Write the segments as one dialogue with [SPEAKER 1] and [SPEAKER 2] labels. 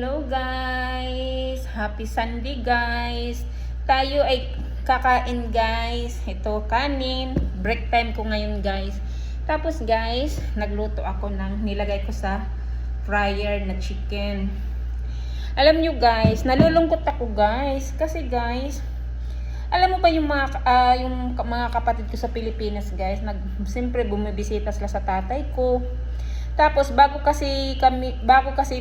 [SPEAKER 1] Hello guys! Happy Sunday guys! Tayo ay kakain guys. Ito kanin. Break time ko ngayon guys. Tapos guys, nagluto ako ng nilagay ko sa fryer na chicken. Alam nyo guys, nalulungkot ako guys. Kasi guys, alam mo ba yung mga kapatid ko sa Pilipinas guys, siyempre bumibisita sila sa tatay ko. Tapos bago kasi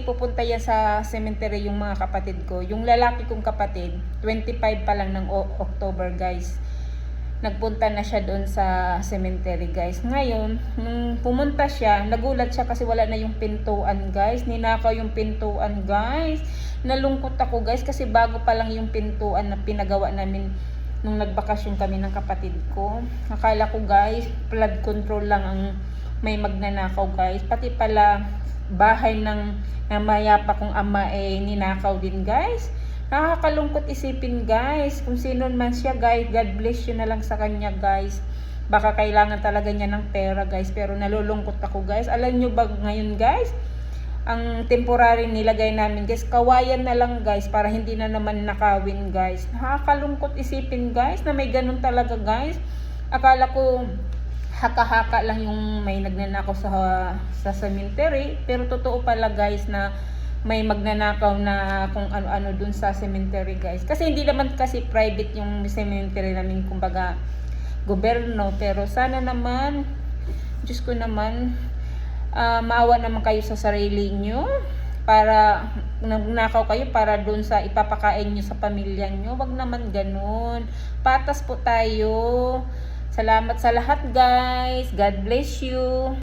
[SPEAKER 1] pupunta yan sa cemetery yung mga kapatid ko. Yung lalaki kong kapatid, 25 pa lang ng October guys. Nagpunta na siya doon sa cemetery guys. Ngayon, nung pumunta siya, nagulat siya kasi wala na yung pintuan guys. Ninakaw yung pintuan guys. Nalungkot ako guys kasi bago pa lang yung pintuan na pinagawa namin nung nagbakasyon kami ng kapatid ko. Akala ko guys, flood control lang ang may magnanakaw guys. Pati pala bahay ng mayapa kong ama ninakaw din guys. Nakakalungkot isipin guys. Kung sino man siya guys, God bless you na lang sa kanya guys. Baka kailangan talaga niya ng pera guys. Pero nalulungkot ako guys. Alam nyo ba ngayon guys, ang temporary nilagay namin guys, kawayan na lang guys para hindi na naman nakawin guys. Nakakalungkot isipin guys na may ganun talaga guys. Akala ko haka-haka lang yung may nagnanakaw sa cemetery, pero totoo pala guys na may magnanakaw na kung ano-ano dun sa cemetery guys. Kasi hindi naman kasi private yung cemetery namin, kumbaga gobyerno. Pero sana naman, Diyos ko naman, maawa naman kayo sa sarili nyo para nagnakaw kayo para dun sa ipapakain nyo sa pamilya nyo. Wag naman ganun. Patas po tayo. Salamat sa lahat guys. God bless you.